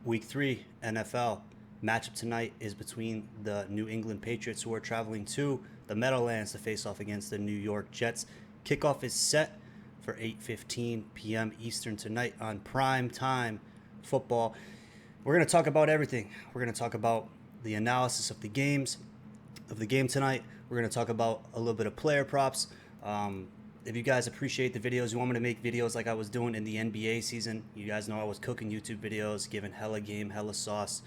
Week 3 NFL matchup tonight is between the New England Patriots, who are traveling to the Meadowlands to face off against the New York Jets. Kickoff is set for 8:15 p.m. Eastern tonight on prime time football. We're going to talk about everything. We're going to talk about the analysis of the game tonight. We're going to talk about a little bit of player props. If you guys appreciate the videos, you want me to make videos like I was doing in the NBA season, you guys know I was cooking YouTube videos, giving hella game, hella sauce.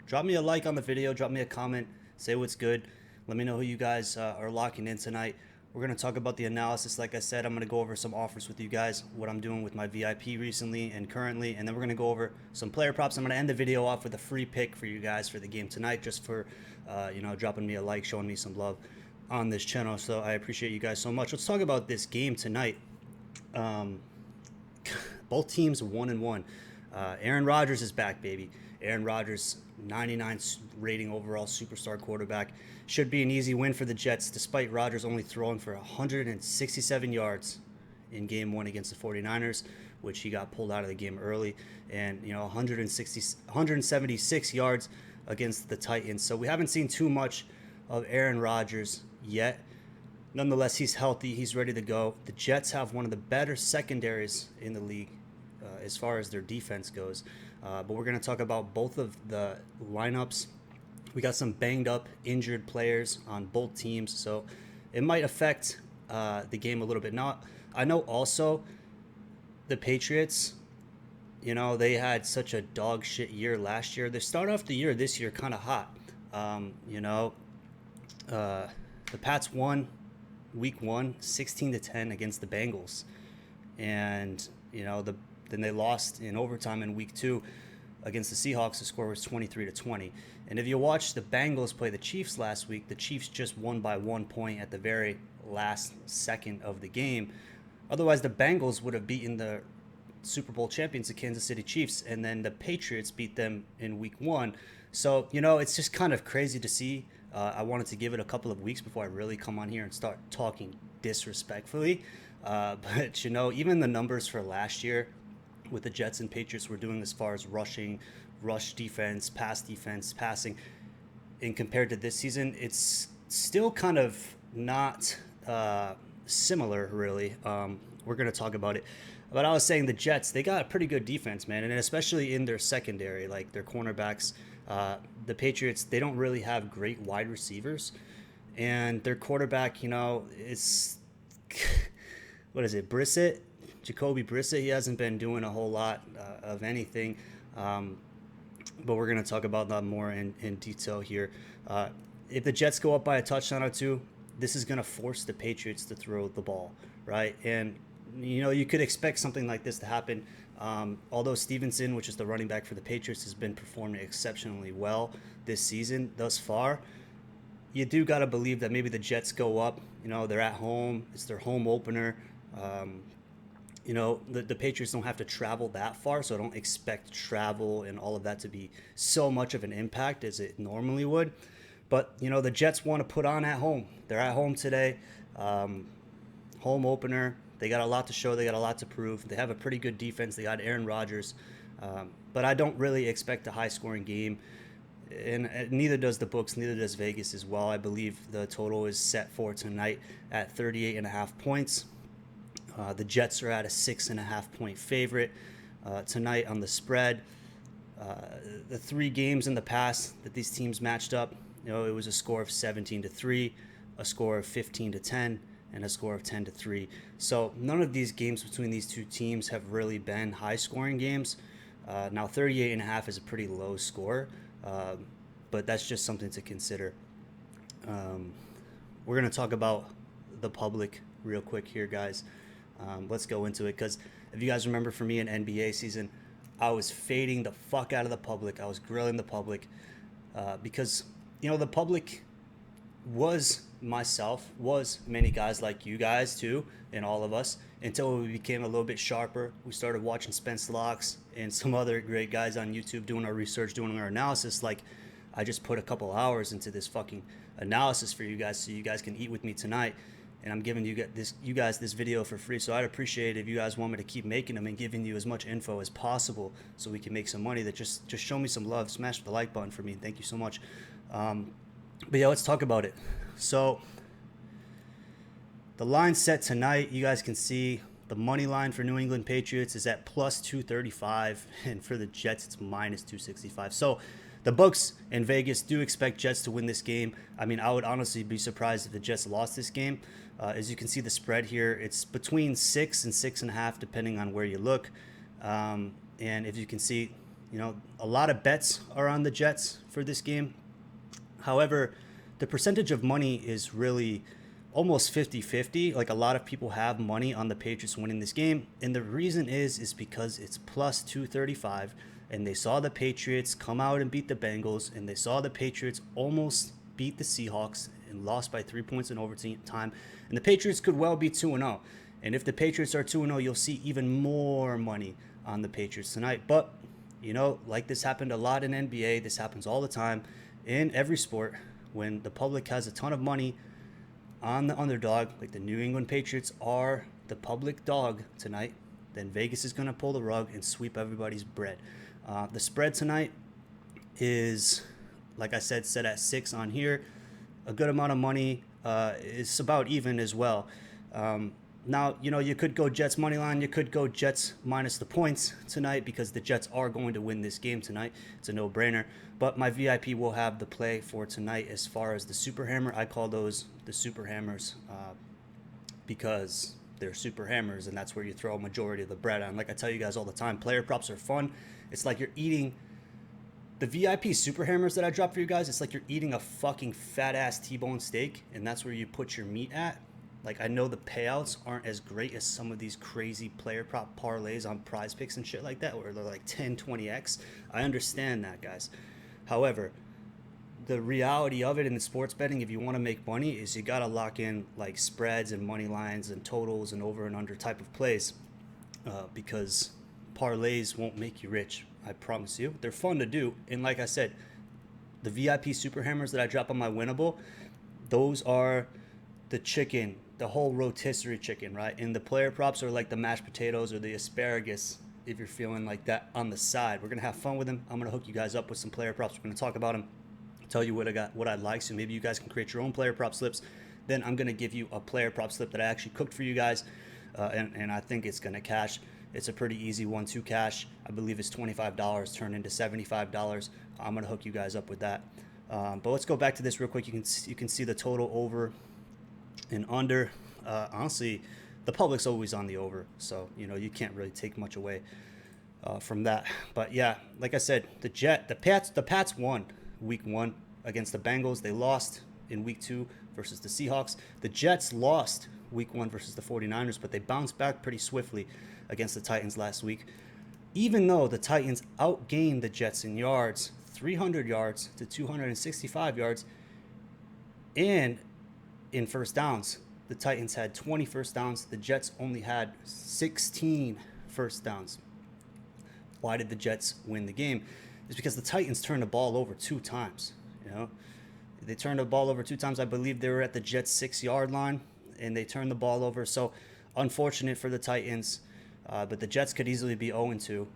Drop me a like on the video, drop me a comment, say what's good. Let me know who you guys are locking in tonight. We're going to talk about the analysis. Like I said, I'm going to go over some offers with you guys, what I'm doing with my VIP recently and currently, and then we're going to go over some player props. I'm going to end the video off with a free pick for you guys for the game tonight, just for, dropping me a like, showing me some love on this channel. So I appreciate you guys so much. Let's talk about this game tonight. Both teams 1-1. Aaron Rodgers is back, baby. Aaron Rodgers, 99 rating overall, superstar quarterback. Should be an easy win for the Jets, despite Rodgers only throwing for 167 yards in game 1 against the 49ers, which he got pulled out of the game early, and 176 yards against the Titans. So we haven't seen too much of Aaron Rodgers yet. Nonetheless, he's healthy. He's ready to go. The Jets have one of the better secondaries in the league as far as their defense goes. But we're going to talk about both of the lineups. We got some banged up, injured players on both teams, so it might affect the game a little bit. Now, I know also the Patriots, they had such a dog shit year last year. They start off the year this year kind of hot. The Pats won week 1, 16-10 against the Bengals. And, then they lost in overtime in week 2 against the Seahawks. The score was 23-20. And if you watch the Bengals play the Chiefs last week, the Chiefs just won by 1 point at the very last second of the game. Otherwise, the Bengals would have beaten the Super Bowl champions, the Kansas City Chiefs, and then the Patriots beat them in week 1. So, it's just kind of crazy to see. I wanted to give it a couple of weeks before I really come on here and start talking disrespectfully. But, even the numbers for last year with the Jets and Patriots were doing as far as rushing, rush defense, passing, and compared to this season, it's still kind of not similar, really. We're going to talk about it. But I was saying the Jets, they got a pretty good defense, man, and especially in their secondary, like their cornerbacks. The Patriots, they don't really have great wide receivers, and their quarterback, it's what is it, Jacoby Brissett. He hasn't been doing a whole lot of anything, but we're going to talk about that more in detail here. If the Jets go up by a touchdown or two, this is going to force the Patriots to throw the ball, right? And you could expect something like this to happen. Although Stevenson, which is the running back for the Patriots, has been performing exceptionally well this season thus far, you do got to believe that maybe the Jets go up. They're at home. It's their home opener. The Patriots don't have to travel that far, so I don't expect travel and all of that to be so much of an impact as it normally would. But, the Jets want to put on at home. They're at home today. Home opener. They got a lot to show. They got a lot to prove. They have a pretty good defense. They got Aaron Rodgers. But I don't really expect a high-scoring game. And neither does the books, neither does Vegas as well. I believe the total is set for tonight at 38.5 points. The Jets are at a 6.5-point favorite tonight on the spread. The 3 games in the past that these teams matched up, it was a score of 17-3, a score of 15-10, and a score of 10-3. So none of these games between these two teams have really been high-scoring games. Now 38.5 is a pretty low score, but that's just something to consider. We're going to talk about the public real quick here, guys. Let's go into it, because if you guys remember, for me in NBA season, I was fading the fuck out of the public. I was grilling the public because, the public was myself, was many guys like you guys too, and all of us, until we became a little bit sharper. We started watching Spence Locks and some other great guys on YouTube doing our research, doing our analysis. Like, I just put a couple hours into this fucking analysis for you guys so you guys can eat with me tonight. and I'm giving you guys this video for free. So I'd appreciate it if you guys want me to keep making them and giving you as much info as possible so we can make some money. That just show me some love, smash the like button for me. Thank you so much. But yeah, let's talk about it. So the line set tonight, you guys can see the money line for New England Patriots is at plus 235, and for the Jets it's minus 265. So the books in Vegas do expect Jets to win this game. I mean, I would honestly be surprised if the Jets lost this game. As you can see the spread here, it's between 6 and 6.5 depending on where you look. And if you can see, a lot of bets are on the Jets for this game. However, the percentage of money is really almost 50-50. Like, a lot of people have money on the Patriots winning this game. And the reason is because it's plus 235. And they saw the Patriots come out and beat the Bengals. And they saw the Patriots almost beat the Seahawks and lost by 3 points in overtime. And the Patriots could well be 2-0. And if the Patriots are 2-0, you'll see even more money on the Patriots tonight. But, like this happened a lot in NBA. This happens all the time in every sport. When the public has a ton of money on the underdog, like the New England Patriots are the public dog tonight, then Vegas is going to pull the rug and sweep everybody's bread. The spread tonight is, like I said, set at 6 on here. A good amount of money. It's about even as well. Now, you could go Jets money line. You could go Jets minus the points tonight because the Jets are going to win this game tonight. It's a no-brainer. But my VIP will have the play for tonight as far as the Super Hammer. I call those the Super Hammers because they're super hammers, and that's where you throw a majority of the bread on. Like I tell you guys all the time, player props are fun. It's like you're eating the VIP Super Hammers that I drop for you guys. It's like you're eating a fucking fat-ass T-bone steak, and that's where you put your meat at. Like, I know the payouts aren't as great as some of these crazy player prop parlays on prize picks and shit like that, where they're like 10, 20x. I understand that, guys. However, the reality of it in the sports betting, if you want to make money, is you got to lock in like spreads and money lines and totals and over and under type of plays because parlays won't make you rich. I promise you. They're fun to do. And like I said, the VIP Super Hammers that I drop on my winnable, those are the chicken, the whole rotisserie chicken, right? And the player props are like the mashed potatoes or the asparagus, if you're feeling like that, on the side. We're going to have fun with them. I'm going to hook you guys up with some player props. We're going to talk about them, tell you what I got, what I'd like, so maybe you guys can create your own player prop slips. Then I'm going to give you a player prop slip that I actually cooked for you guys, and I think it's going to cash. It's a pretty easy 1-2 cash. I believe it's $25 turned into $75. I'm going to hook you guys up with that. But let's go back to this real quick. You can see the total over and under. Honestly, the public's always on the over, so you can't really take much away from that. But yeah, like I said, the Pats won week 1 against the Bengals. They lost in week 2 versus the Seahawks. The Jets lost week 1 versus the 49ers, but they bounced back pretty swiftly against the Titans last week. Even though the Titans outgained the Jets in yards, 300 yards to 265 yards, and in first downs, the Titans had 20 first downs. The Jets only had 16 first downs. Why did the Jets win the game? It's because the Titans turned the ball over 2 times. They turned the ball over 2 times. I believe they were at the Jets' 6-yard line, and they turned the ball over. So unfortunate for the Titans, but the Jets could easily be 0-2,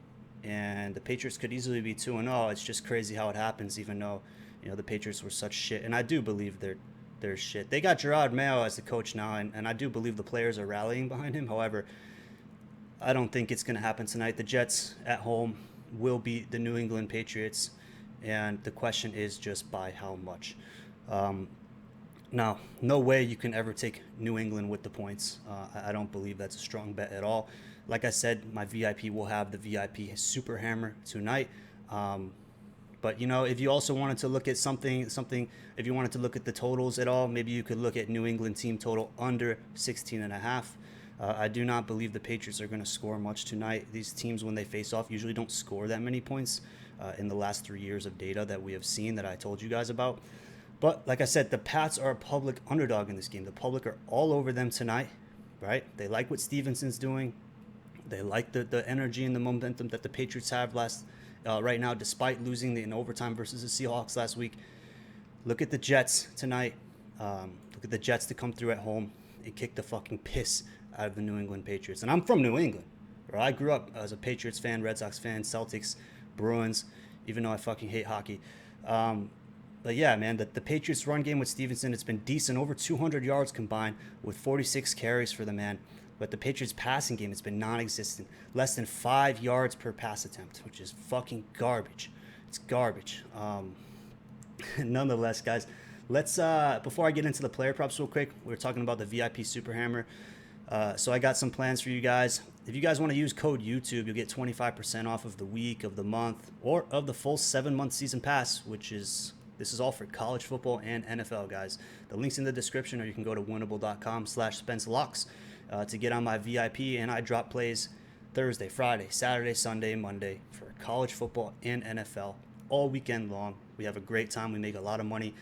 and the Patriots could easily be 2-0. It's just crazy how it happens, even though the Patriots were such shit. And I do believe they're shit. They got Gerard Mayo as the coach now, and I do believe the players are rallying behind him. However, I don't think it's going to happen tonight. The Jets at home will beat the New England Patriots, and the question is just by how much. Now, no way you can ever take New England with the points. I don't believe that's a strong bet at all. Like I said, my VIP will have the VIP Super Hammer tonight. But, if you also wanted to look at something, if you wanted to look at the totals at all, maybe you could look at New England team total under 16.5. I do not believe the Patriots are going to score much tonight. These teams, when they face off, usually don't score that many points in the last 3 years of data that we have seen that I told you guys about. But like I said, the Pats are a public underdog in this game. The public are all over them tonight, right? They like what Stevenson's doing. They like the energy and the momentum that the Patriots have right now, despite losing in overtime versus the Seahawks last week. Look at the Jets tonight. Look at the Jets to come through at home and kick the fucking piss out of the New England Patriots. And I'm from New England, bro. I grew up as a Patriots fan, Red Sox fan, Celtics, Bruins, even though I fucking hate hockey. But yeah, man, the Patriots run game with Stevenson, it's been decent, over 200 yards combined with 46 carries for the man. But the Patriots passing game, it's been non-existent. Less than 5 yards per pass attempt, which is fucking garbage. It's garbage. Nonetheless, guys, let's, before I get into the player props real quick, we were talking about the VIP Super Hammer. So I got some plans for you guys. If you guys want to use code YouTube, you'll get 25% off of the week, of the month, or of the full 7-month season pass, this is all for college football and NFL, guys. The link's in the description, or you can go to winnable.com/SpenceLocks to get on my VIP, and I drop plays Thursday, Friday, Saturday, Sunday, Monday for college football and NFL all weekend long. We have a great time. We make a lot of money.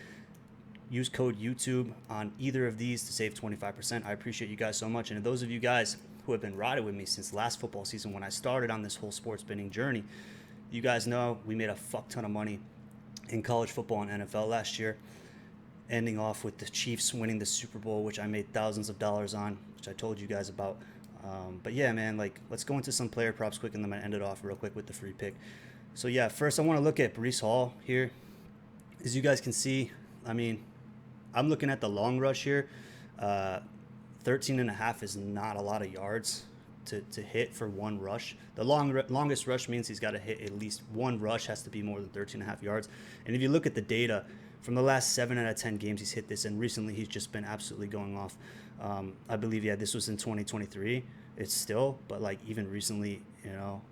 Use code YouTube on either of these to save 25%. I appreciate you guys so much. And those of you guys who have been riding with me since last football season when I started on this whole sports betting journey, you guys know we made a fuck ton of money in college football and NFL last year, ending off with the Chiefs winning the Super Bowl, which I made thousands of dollars on, which I told you guys about. But yeah, man, like, let's go into some player props quick, and then I'm going to end it off real quick with the free pick. So yeah, first I want to look at Breece Hall here. As you guys can see, I mean, I'm looking at the long rush here. 13.5 is not a lot of yards to hit for one rush. The longest rush means he's got to hit at least one rush, has to be more than 13.5 yards. And if you look at the data, from the last 7 out of 10 games he's hit this, and recently he's just been absolutely going off. I believe, yeah, this was in 2023. It's still, but like even recently, you know,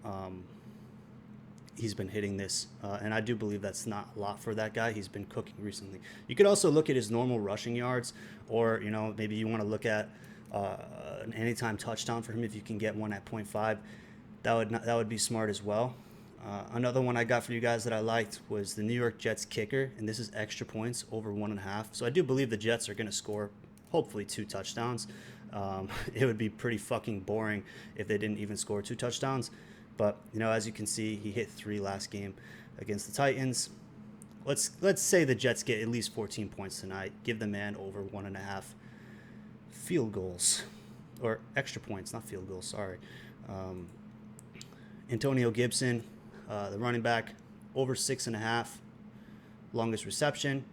he's been hitting this, and I do believe that's not a lot for that guy. He's been cooking recently. You could also look at his normal rushing yards, or, you know, maybe you want to look at an anytime touchdown for him if you can get one at 0.5. That would be smart as well. Another one I got for you guys that I liked was the New York Jets kicker, and this is extra points over 1.5. So I do believe the Jets are going to score hopefully 2 touchdowns. It would be pretty fucking boring if they didn't even score 2 touchdowns. But, you know, as you can see, he hit 3 last game against the Titans. Let's say the Jets get at least 14 points tonight. Give the man over 1.5 field goals, or extra points, not field goals, sorry. Antonio Gibson, the running back, over 6.5, longest reception.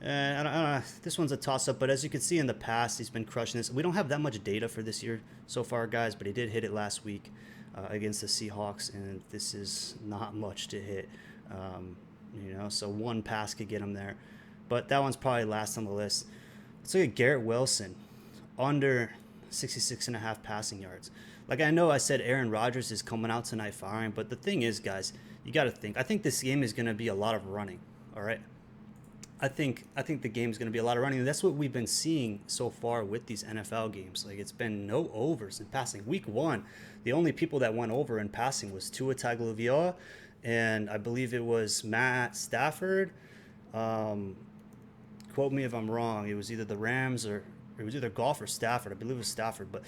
And I don't know, this one's a toss-up, but as you can see in the past, he's been crushing this. We don't have that much data for this year so far, guys, but he did hit it last week against the Seahawks, and this is not much to hit. You know, so one pass could get him there. But that one's probably last on the list. Let's look at Garrett Wilson, under 66.5 passing yards. Like, I know I said Aaron Rodgers is coming out tonight firing, but the thing is, guys, you got to think. I think this game is going to be a lot of running, all right? I think the game is going to be a lot of running. And that's what we've been seeing so far with these NFL games. Like, it's been no overs in passing. Week 1, the only people that went over in passing was Tua Tagovailoa, and I believe it was Matt Stafford. Quote me if I'm wrong. It was either the Rams, or it was either Goff or Stafford. I believe it was Stafford, but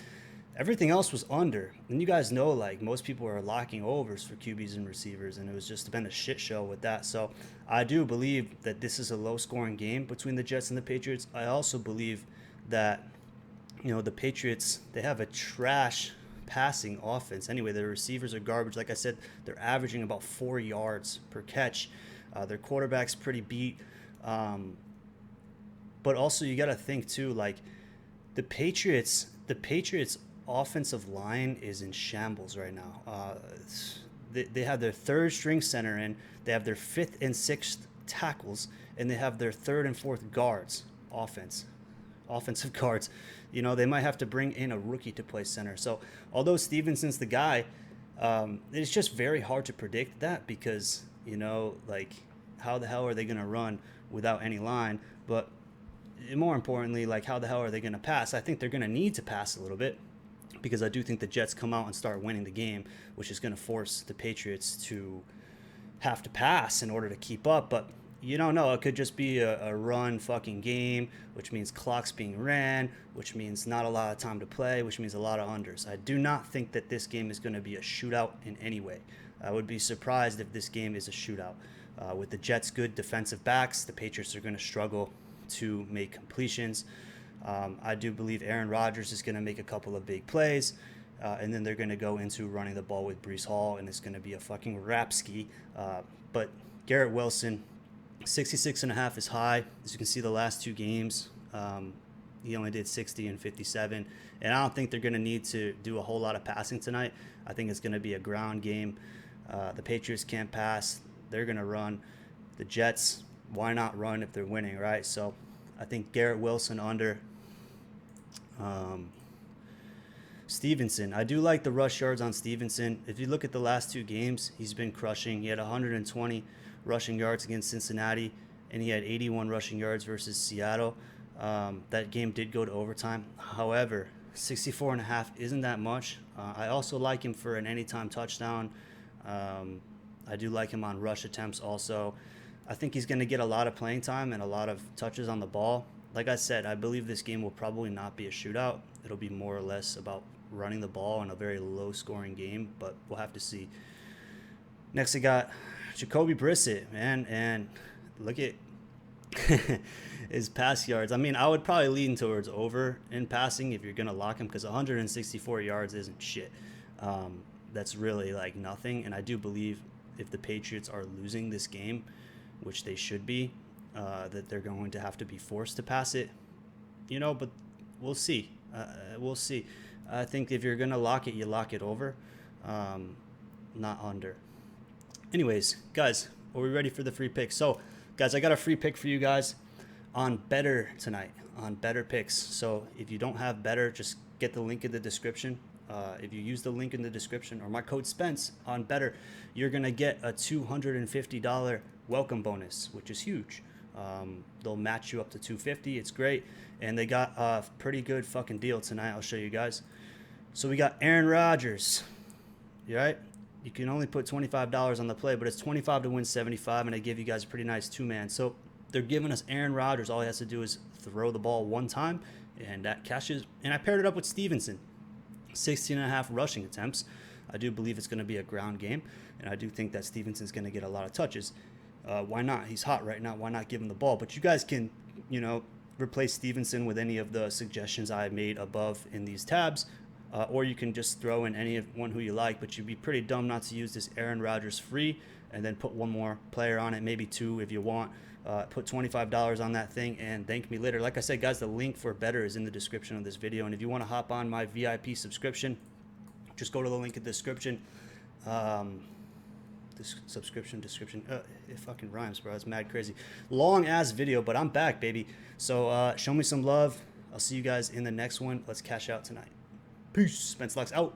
everything else was under. And you guys know, like, most people are locking overs for QBs and receivers, and it was just been a shit show with that. So I do believe that this is a low-scoring game between the Jets and the Patriots. I also believe that, you know, the Patriots, they have a trash passing offense. Anyway, their receivers are garbage. Like I said, they're averaging about 4 yards per catch. Their quarterback's pretty beat. But also, you got to think, too, like, the Patriots offensive line is in shambles right now. They have their 3rd string center in, they have their 5th and 6th tackles, and they have their 3rd and 4th guards, offensive guards. You know, they might have to bring in a rookie to play center. So although Stevenson's the guy, it's just very hard to predict that, because, you know, like, how the hell are they going to run without any line? But more importantly, like, how the hell are they going to pass? I think they're going to need to pass a little bit, because I do think the Jets come out and start winning the game, which is going to force the Patriots to have to pass in order to keep up. But you don't know. It could just be a run fucking game, which means clocks being ran, which means not a lot of time to play, which means a lot of unders. I do not think that this game is going to be a shootout in any way. I would be surprised if this game is a shootout. With the Jets' good defensive backs, the Patriots are going to struggle to make completions. I do believe Aaron Rodgers is going to make a couple of big plays, and then they're going to go into running the ball with Breece Hall, and it's going to be a fucking rap ski. But Garrett Wilson, 66.5 is high. As you can see, the last 2 games, he only did 60 and 57. And I don't think they're going to need to do a whole lot of passing tonight. I think it's going to be a ground game. The Patriots can't pass. They're going to run. The Jets, why not run if they're winning, right? So I think Garrett Wilson under. Stevenson, I do like the rush yards on Stevenson. If you look at the last 2 games, he's been crushing. He had 120 rushing yards against Cincinnati, and he had 81 rushing yards versus Seattle. That game did go to overtime. However, 64.5 isn't that much. I also like him for an anytime touchdown. I do like him on rush attempts also. I think he's going to get a lot of playing time and a lot of touches on the ball. Like I said, I believe this game will probably not be a shootout. It'll be more or less about running the ball in a very low-scoring game, but we'll have to see. Next, I got Jacoby Brissett, man, and look at his pass yards. I mean, I would probably lean towards over in passing if you're going to lock him, because 164 yards isn't shit. That's really like nothing, and I do believe if the Patriots are losing this game, which they should be, that they're going to have to be forced to pass it, but we'll see. We'll see. I think if you're going to lock it, you lock it over, not under. Anyways, guys, are we ready for the free pick? So, guys, I got a free pick for you guys on BETR tonight, on BETR picks. So if you don't have BETR, just get the link in the description. If you use the link in the description or my code Spence on BETR, you're going to get a $250 welcome bonus, which is huge. They'll match you up to $250. It's great. And they got a pretty good fucking deal tonight. I'll show you guys. So we got Aaron Rodgers. You all right? You can only put $25 on the play, but it's 25 to win 75, and they give you guys a pretty nice 2-man. So they're giving us Aaron Rodgers. All he has to do is throw the ball 1 time, and that cashes. And I paired it up with Stevenson. 16.5 rushing attempts. I do believe it's going to be a ground game, and I do think that Stevenson's going to get a lot of touches. Why not? He's hot right now. Why not give him the ball? But you guys can, replace Stevenson with any of the suggestions I made above in these tabs, or you can just throw in any one who you like, but you'd be pretty dumb not to use this Aaron Rodgers free and then put 1 more player on it, maybe 2 if you want. Put $25 on that thing and thank me later. Like I said, guys, the link for BETR is in the description of this video, and if you want to hop on my VIP subscription, just go to the link in the description. This description, it fucking rhymes, bro. It's mad crazy. Long ass video, but I'm back, baby. So show me some love. I'll see you guys in the next one. Let's cash out tonight. Peace. Spence Lux out.